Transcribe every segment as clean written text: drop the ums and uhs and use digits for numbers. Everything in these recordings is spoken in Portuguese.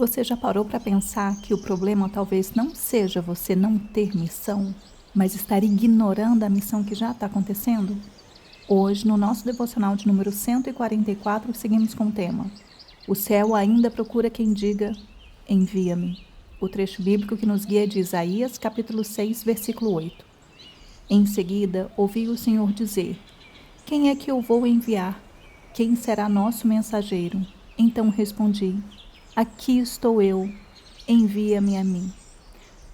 Você já parou para pensar que o problema talvez não seja você não ter missão, mas estar ignorando a missão que já está acontecendo? Hoje, no nosso devocional de número 144, seguimos com o tema: O céu ainda procura quem diga, envia-me. O trecho bíblico que nos guia é de Isaías, capítulo 6, versículo 8. Em seguida, ouvi o Senhor dizer: Quem é que eu vou enviar? Quem será nosso mensageiro? Então respondi: Aqui estou eu, envia-me a mim.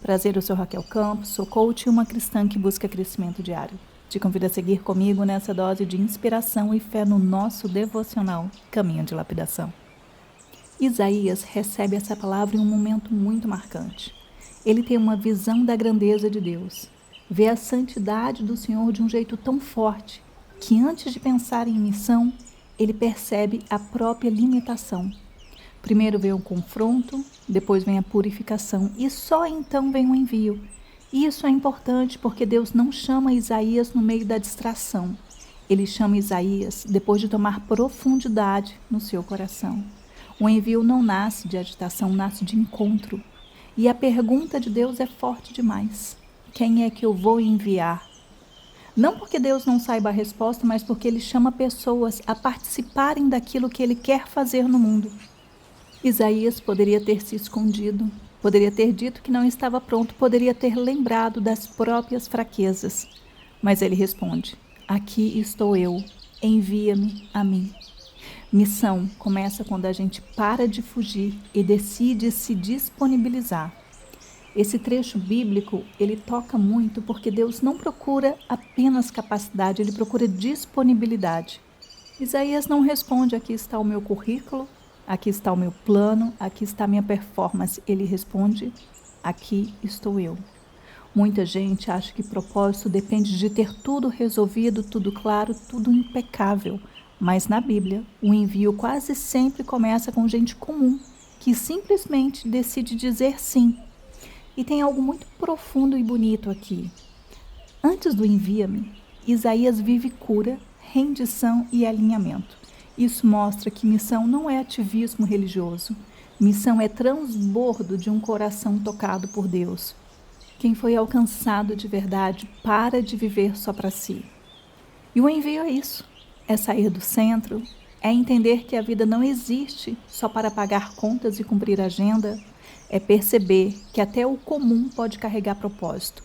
Prazer, eu sou Raquel Campos, sou coach e uma cristã que busca crescimento diário. Te convido a seguir comigo nessa dose de inspiração e fé no nosso devocional Caminho de Lapidação. Isaías recebe essa palavra em um momento muito marcante. Ele tem uma visão da grandeza de Deus, vê a santidade do Senhor de um jeito tão forte que antes de pensar em missão, ele percebe a própria limitação. Primeiro vem o confronto, depois vem a purificação e só então vem o envio. E isso é importante porque Deus não chama Isaías no meio da distração. Ele chama Isaías depois de tomar profundidade no seu coração. O envio não nasce de agitação, nasce de encontro. E a pergunta de Deus é forte demais: quem é que eu vou enviar? Não porque Deus não saiba a resposta, mas porque Ele chama pessoas a participarem daquilo que Ele quer fazer no mundo. Isaías poderia ter se escondido, poderia ter dito que não estava pronto, poderia ter lembrado das próprias fraquezas. Mas ele responde: Aqui estou eu, envia-me a mim. Missão começa quando a gente para de fugir e decide se disponibilizar. Esse trecho bíblico, ele toca muito porque Deus não procura apenas capacidade, ele procura disponibilidade. Isaías não responde: aqui está o meu currículo, aqui está o meu plano, aqui está a minha performance. Ele responde: aqui estou eu. Muita gente acha que propósito depende de ter tudo resolvido, tudo claro, tudo impecável. Mas na Bíblia, o envio quase sempre começa com gente comum, que simplesmente decide dizer sim. E tem algo muito profundo e bonito aqui. Antes do envia-me, Isaías vive cura, rendição e alinhamento. Isso mostra que missão não é ativismo religioso. Missão é transbordo de um coração tocado por Deus. Quem foi alcançado de verdade para de viver só para si. E o envio é isso. É sair do centro, é entender que a vida não existe só para pagar contas e cumprir agenda. É perceber que até o comum pode carregar propósito.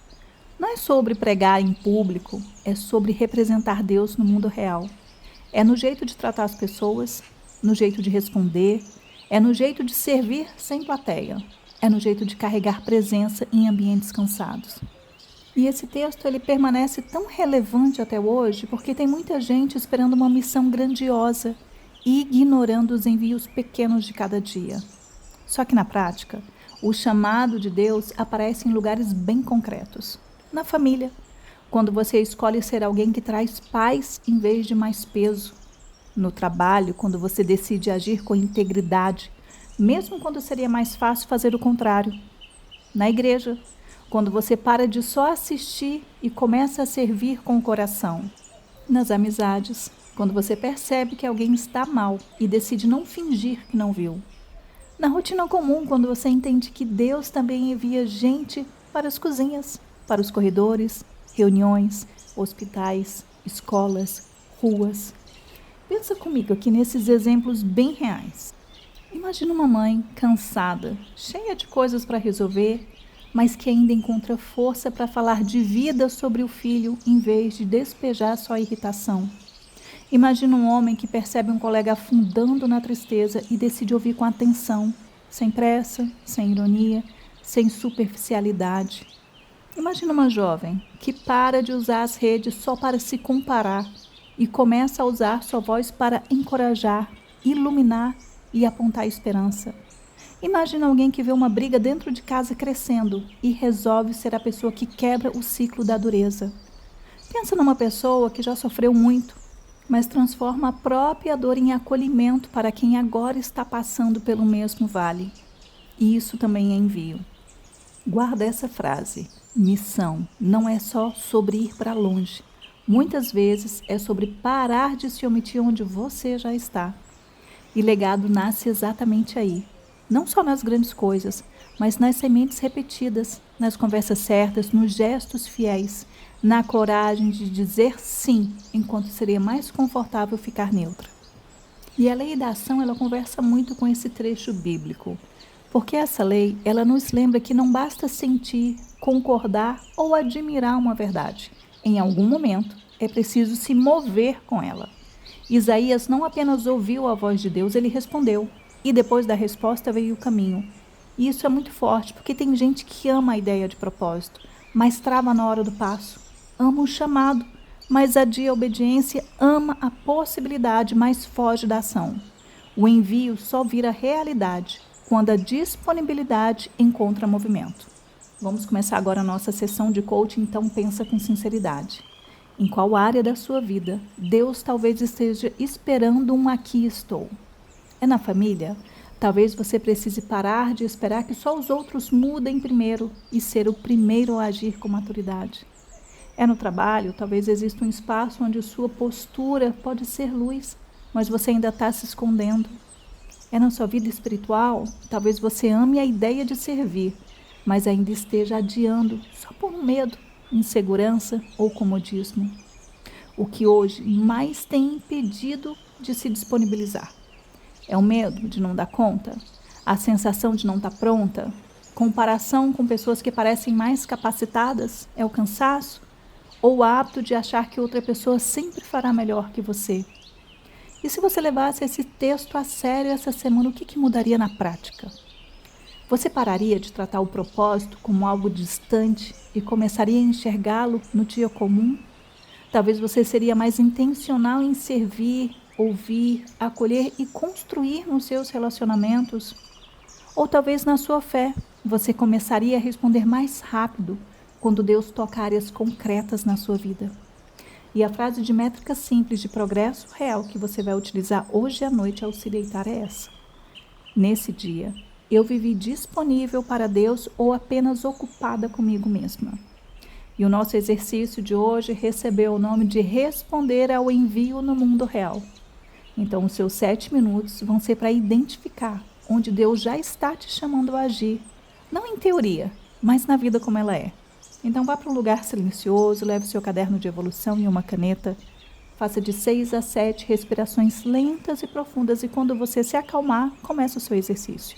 Não é sobre pregar em público, é sobre representar Deus no mundo real. É no jeito de tratar as pessoas, no jeito de responder, é no jeito de servir sem plateia, é no jeito de carregar presença em ambientes cansados. E esse texto ele permanece tão relevante até hoje porque tem muita gente esperando uma missão grandiosa e ignorando os envios pequenos de cada dia. Só que na prática, o chamado de Deus aparece em lugares bem concretos. Na família, quando você escolhe ser alguém que traz paz em vez de mais peso. No trabalho, quando você decide agir com integridade, mesmo quando seria mais fácil fazer o contrário. Na igreja, quando você para de só assistir e começa a servir com o coração. Nas amizades, quando você percebe que alguém está mal e decide não fingir que não viu. Na rotina comum, quando você entende que Deus também envia gente para as cozinhas, para os corredores, reuniões, hospitais, escolas, ruas. Pensa comigo aqui nesses exemplos bem reais. Imagina uma mãe cansada, cheia de coisas para resolver, mas que ainda encontra força para falar de vida sobre o filho em vez de despejar sua irritação. Imagina um homem que percebe um colega afundando na tristeza e decide ouvir com atenção, sem pressa, sem ironia, sem superficialidade. Imagina uma jovem que para de usar as redes só para se comparar e começa a usar sua voz para encorajar, iluminar e apontar esperança. Imagina alguém que vê uma briga dentro de casa crescendo e resolve ser a pessoa que quebra o ciclo da dureza. Pensa numa pessoa que já sofreu muito, mas transforma a própria dor em acolhimento para quem agora está passando pelo mesmo vale. E isso também é envio. Guarda essa frase: missão não é só sobre ir para longe. Muitas vezes é sobre parar de se omitir onde você já está. E legado nasce exatamente aí, não só nas grandes coisas, mas nas sementes repetidas, nas conversas certas, nos gestos fiéis, na coragem de dizer sim, enquanto seria mais confortável ficar neutra. E a lei da ação, ela conversa muito com esse trecho bíblico, porque essa lei, ela nos lembra que não basta sentir, concordar ou admirar uma verdade. Em algum momento, é preciso se mover com ela. Isaías não apenas ouviu a voz de Deus, ele respondeu. E depois da resposta veio o caminho. E isso é muito forte, porque tem gente que ama a ideia de propósito, mas trava na hora do passo. Ama o chamado, mas adia a obediência, ama a possibilidade, mas foge da ação. O envio só vira realidade quando a disponibilidade encontra movimento. Vamos começar agora a nossa sessão de coaching, então pensa com sinceridade. Em qual área da sua vida Deus talvez esteja esperando um aqui estou? É na família? Talvez você precise parar de esperar que só os outros mudem primeiro e ser o primeiro a agir com maturidade. É no trabalho? Talvez exista um espaço onde sua postura pode ser luz, mas você ainda está se escondendo. É na sua vida espiritual? Talvez você ame a ideia de servir, mas ainda esteja adiando só por um medo, insegurança ou comodismo. O que hoje mais tem impedido de se disponibilizar? É o medo de não dar conta? A sensação de não estar pronta? Comparação com pessoas que parecem mais capacitadas? É o cansaço? Ou o hábito de achar que outra pessoa sempre fará melhor que você? E se você levasse esse texto a sério essa semana, o que mudaria na prática? Você pararia de tratar o propósito como algo distante e começaria a enxergá-lo no dia comum? Talvez você seria mais intencional em servir, ouvir, acolher e construir nos seus relacionamentos. Ou talvez na sua fé, você começaria a responder mais rápido quando Deus toca áreas concretas na sua vida. E a frase de métrica simples de progresso real que você vai utilizar hoje à noite ao se deitar é essa. Nesse dia, eu vivi disponível para Deus ou apenas ocupada comigo mesma? E o nosso exercício de hoje recebeu o nome de responder ao envio no mundo real. Então, os seus 7 minutos vão ser para identificar onde Deus já está te chamando a agir. Não em teoria, mas na vida como ela é. Então, vá para um lugar silencioso, leve seu caderno de evolução e uma caneta. Faça de 6 a 7 respirações lentas e profundas e quando você se acalmar, comece o seu exercício.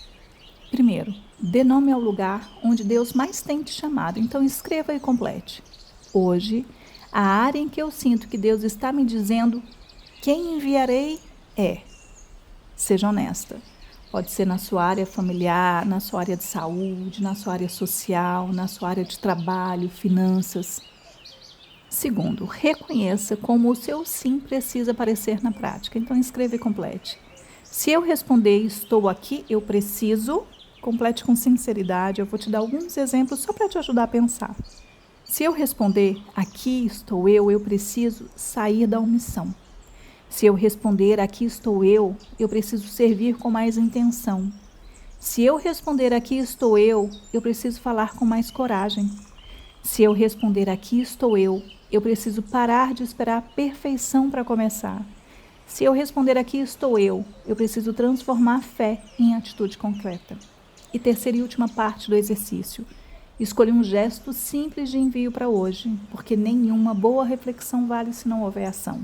Primeiro, dê nome ao lugar onde Deus mais tem te chamado. Então, escreva e complete. Hoje, a área em que eu sinto que Deus está me dizendo quem enviarei é. Seja honesta. Pode ser na sua área familiar, na sua área de saúde, na sua área social, na sua área de trabalho, finanças. Segundo, reconheça como o seu sim precisa aparecer na prática. Então, escreva e complete. Se eu responder estou aqui, eu preciso, complete com sinceridade. Eu vou te dar alguns exemplos só para te ajudar a pensar. Se eu responder aqui estou eu preciso sair da omissão. Se eu responder aqui estou eu preciso servir com mais intenção. Se eu responder aqui estou eu preciso falar com mais coragem. Se eu responder aqui estou eu preciso parar de esperar a perfeição para começar. Se eu responder aqui estou eu preciso transformar a fé em atitude concreta. E terceira e última parte do exercício. Escolha um gesto simples de envio para hoje, porque nenhuma boa reflexão vale se não houver ação.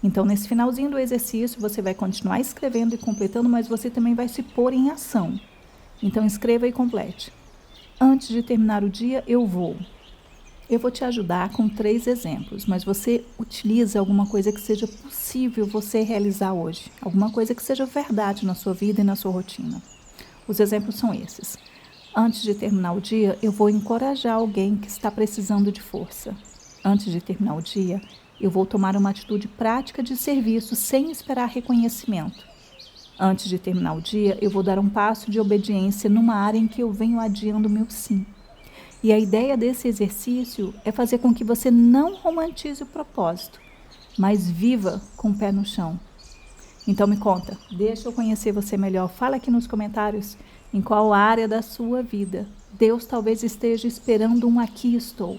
Então, nesse finalzinho do exercício, você vai continuar escrevendo e completando, mas você também vai se pôr em ação. Então, escreva e complete. Antes de terminar o dia, eu vou te ajudar com 3 exemplos, mas você utiliza alguma coisa que seja possível você realizar hoje. Alguma coisa que seja verdade na sua vida e na sua rotina. Os exemplos são esses. Antes de terminar o dia, eu vou encorajar alguém que está precisando de força. Antes de terminar o dia, eu vou tomar uma atitude prática de serviço sem esperar reconhecimento. Antes de terminar o dia, eu vou dar um passo de obediência numa área em que eu venho adiando meu sim. E a ideia desse exercício é fazer com que você não romantize o propósito, mas viva com o pé no chão. Então me conta, deixa eu conhecer você melhor. Fala aqui nos comentários em qual área da sua vida Deus talvez esteja esperando um aqui estou.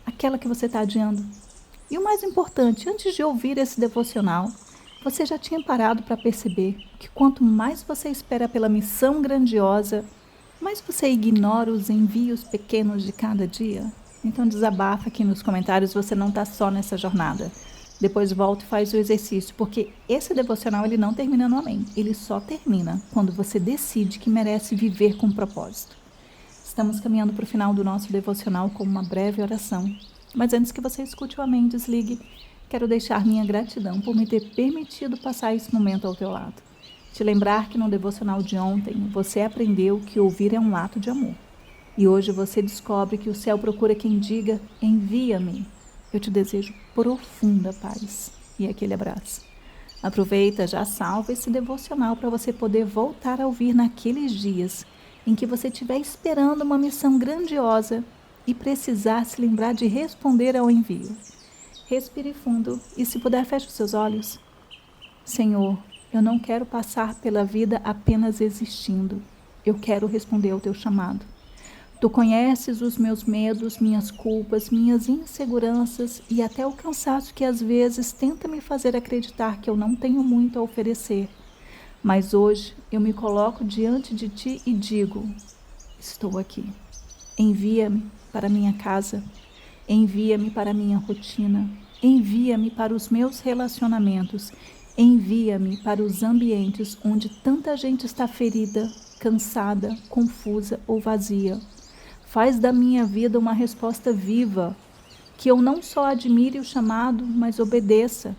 Aquela que você está adiando. E o mais importante, antes de ouvir esse devocional, Você já tinha parado para perceber que quanto mais você espera pela missão grandiosa, mais você ignora os envios pequenos de cada dia? Então desabafa aqui nos comentários, você não está só nessa jornada. Depois volta e faz o exercício, porque esse devocional ele não termina no amém. Ele só termina quando você decide que merece viver com propósito. Estamos caminhando para o final do nosso devocional com uma breve oração. Mas antes que você escute o amém, desligue. Quero deixar minha gratidão por me ter permitido passar esse momento ao teu lado. Te lembrar que no devocional de ontem você aprendeu que ouvir é um ato de amor. E hoje você descobre que o céu procura quem diga, envia-me. Eu te desejo profunda paz e aquele abraço. Aproveita, já salva esse devocional para você poder voltar a ouvir naqueles dias em que você estiver esperando uma missão grandiosa e precisar se lembrar de responder ao envio. Respire fundo e, se puder, feche os seus olhos. Senhor, eu não quero passar pela vida apenas existindo. Eu quero responder ao teu chamado. Tu conheces os meus medos, minhas culpas, minhas inseguranças e até o cansaço que às vezes tenta me fazer acreditar que eu não tenho muito a oferecer. Mas hoje eu me coloco diante de ti e digo, estou aqui. Envia-me para minha casa. Envia-me para minha rotina. Envia-me para os meus relacionamentos. Envia-me para os ambientes onde tanta gente está ferida, cansada, confusa ou vazia. Faz da minha vida uma resposta viva, que eu não só admire o chamado, mas obedeça,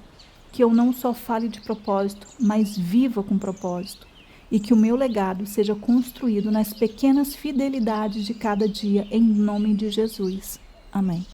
que eu não só fale de propósito, mas viva com propósito, e que o meu legado seja construído nas pequenas fidelidades de cada dia, em nome de Jesus. Amém.